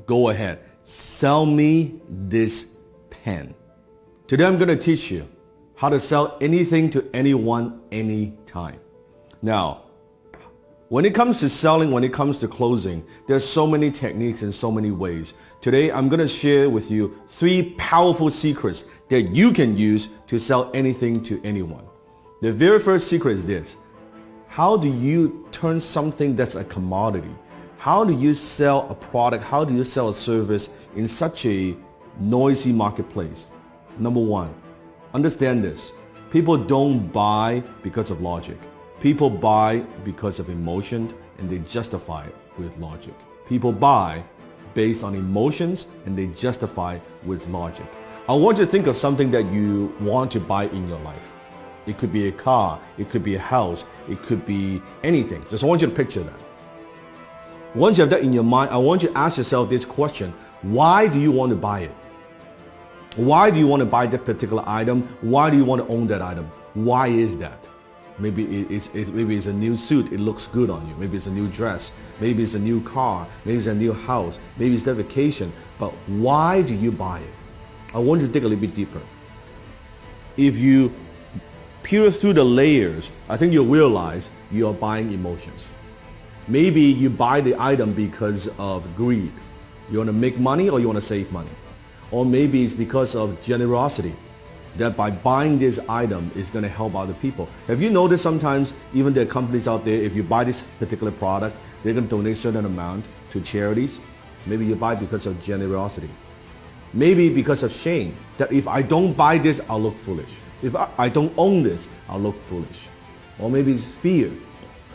go ahead, sell me this pen. Today I'm going to teach you how to sell anything to anyone, anytime. Now, when it comes to selling, when it comes to closing, there's so many techniques and so many ways. Today, I'm going to share with you 3 powerful secrets that you can use to sell anything to anyone. The very first secret is this. How do you turn something that's a commodity? How do you sell a product? How do you sell a service in such a noisy marketplace? Number 1, understand this. People don't buy because of logic. People buy because of emotion, and they justify it with logic. People buy based on emotions, and they justify with logic. I want you to think of something that you want to buy in your life. It could be a car, it could be a house, it could be anything. Just I want you to picture that. Once you have that in your mind, I want you to ask yourself this question. Why do you want to buy it? Why do you want to buy that particular item? Why do you want to own that item? Why is that? Maybe it's a new suit, it looks good on you. Maybe it's a new dress. Maybe it's a new car. Maybe it's a new house. Maybe it's that vacation. But why do you buy it? I want you to dig a little bit deeper. If you peel through the layers, I think you'll realize you are buying emotions. Maybe you buy the item because of greed. You want to make money or you want to save money. Or maybe it's because of generosity, that by buying this item is going to help other people. Have you noticed sometimes even there are companies out there, if you buy this particular product, they're going to donate a certain amount to charities. Maybe you buy because of generosity. Maybe because of shame, that if I don't buy this, I'll look foolish. If I don't own this, I'll look foolish. Or maybe it's fear,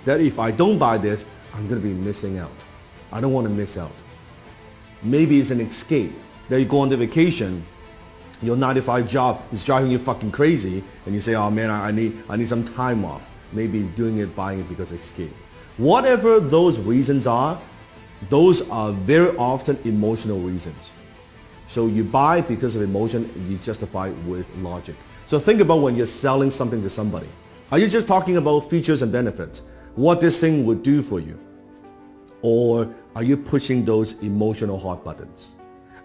that if I don't buy this, I'm going to be missing out. I don't want to miss out. Maybe it's an escape, that you go on the vacation, your 9-to-5 job is driving you fucking crazy, and you say, oh man, I need some time off. Maybe doing it, buying it because of escape. Whatever those reasons are, those are very often emotional reasons. So you buy because of emotion, and you justify with logic. So think about when you're selling something to somebody. Are you just talking about features and benefits? What this thing would do for you? Or are you pushing those emotional hot buttons?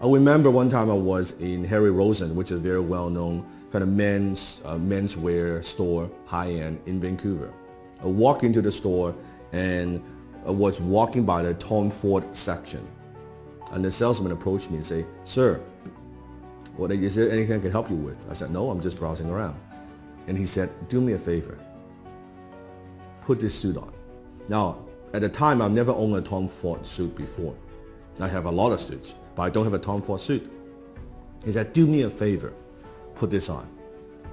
I remember one time I was in Harry Rosen, which is a very well-known kind of menswear store, high-end in Vancouver. I walked into the store and I was walking by the Tom Ford section. And the salesman approached me and said, sir, is there anything I can help you with? I said, no, I'm just browsing around. And he said, do me a favor. Put this suit on. Now, at the time, I've never owned a Tom Ford suit before. I have a lot of suits, but I don't have a Tom Ford suit. He said, do me a favor, put this on.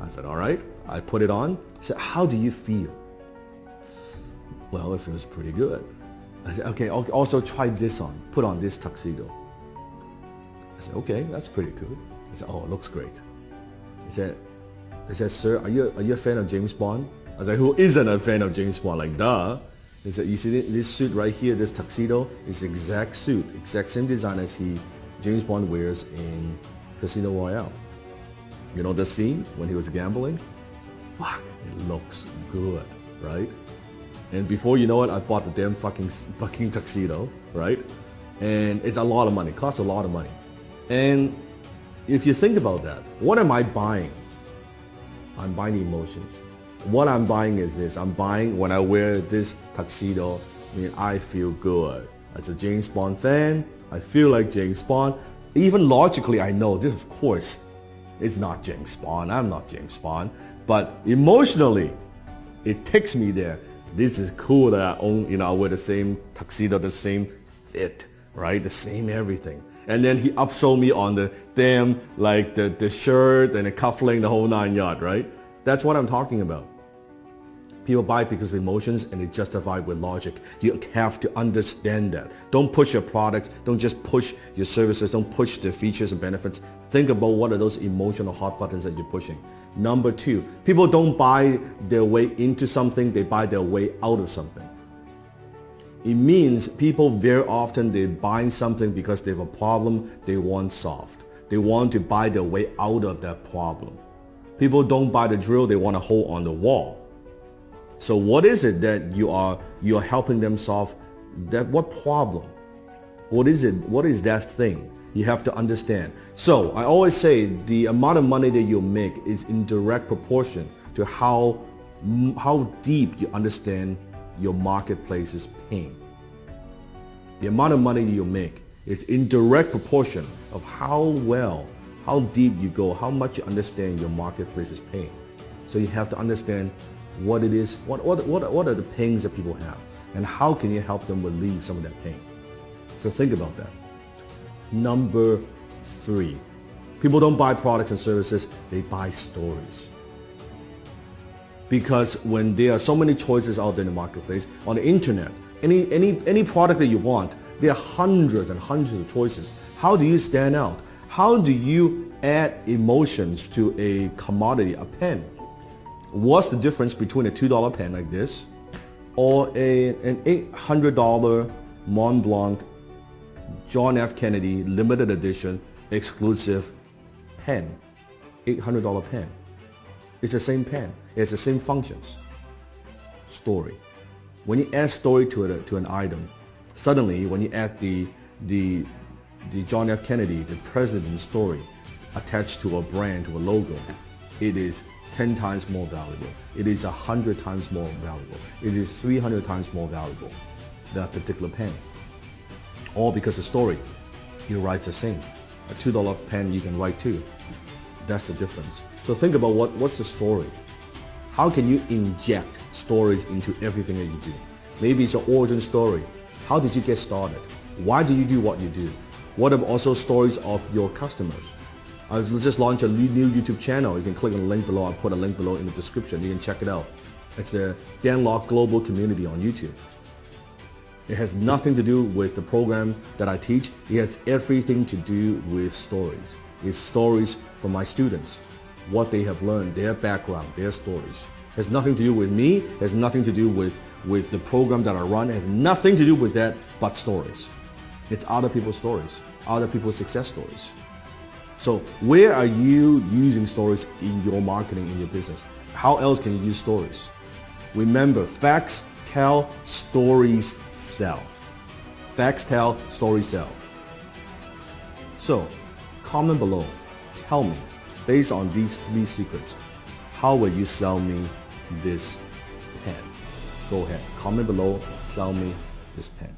I said, all right. I put it on. He said, how do you feel? Well, it feels pretty good. I said, okay, also try this on. Put on this tuxedo. I said, okay, that's pretty good. He said, oh, it looks great. He said, sir, are you a fan of James Bond? I was like, who isn't a fan of James Bond? Like, duh. He said, you see this suit right here, this tuxedo, is the exact suit, exact same design as James Bond wears in Casino Royale. You know the scene when he was gambling? I said, fuck, it looks good, right? And before you know it, I bought the damn fucking tuxedo, right? And it's a lot of money, it costs a lot of money. And if you think about that, what am I buying? I'm buying emotions. What I'm buying is this. I'm buying when I wear this tuxedo, I feel good. As a James Bond fan, I feel like James Bond. Even logically, I know this, of course, is not James Bond. I'm not James Bond. But emotionally, it takes me there. This is cool that I own, I wear the same tuxedo, the same fit, right? The same everything. And then he upsold me on the damn, like the shirt and the cufflink, the whole 9 yards, right? That's what I'm talking about. People buy because of emotions and they justify with logic. You have to understand that. Don't push your products. Don't just push your services. Don't push the features and benefits. Think about what are those emotional hot buttons that you're pushing. Number 2, people don't buy their way into something. They buy their way out of something. It means people very often they're buying something because they have a problem they want solved. They want to buy their way out of that problem. People don't buy the drill. They want a hole on the wall. So what is it that you are helping them solve? What problem? What is it? What is that thing? You have to understand. So I always say the amount of money that you make is in direct proportion to how deep you understand your marketplace's pain. The amount of money you make is in direct proportion of how deep you go, how much you understand your marketplace's pain. So you have to understand what it is, what are the pains that people have, and how can you help them relieve some of that pain. So think about that. Number 3, people don't buy products and services, they buy stories. Because when there are so many choices out there in the marketplace, on the internet, any product that you want, there are hundreds and hundreds of choices. How do you stand out? How do you add emotions to a commodity, a pen? What's the difference between a $2 pen like this or an $800 Mont Blanc John F. Kennedy limited edition exclusive pen? $800 pen. It's the same pen. It has the same functions. Story. When you add story to an item, suddenly when you add the John F. Kennedy, the president's story attached to a brand, to a logo, it is 10 times more valuable. It is 100 times more valuable. It is 300 times more valuable than a particular pen. All because the story, he writes the same. A $2 pen you can write too. That's the difference. So think about what's the story? How can you inject stories into everything that you do? Maybe it's an origin story. How did you get started? Why do you do what you do? What are also stories of your customers? I just launched a new YouTube channel. You can click on the link below. I'll put a link below in the description. You can check it out. It's the Dan Lok Global Community on YouTube. It has nothing to do with the program that I teach. It has everything to do with stories. It's stories from my students, what they have learned, their background, their stories. It has nothing to do with me. It has nothing to do with the program that I run. It has nothing to do with that but stories. It's other people's stories, other people's success stories. So where are you using stories in your marketing, in your business? How else can you use stories? Remember, facts tell, stories sell. Facts tell, stories sell. So comment below. Tell me, based on these 3 secrets, how will you sell me this pen? Go ahead, comment below, sell me this pen.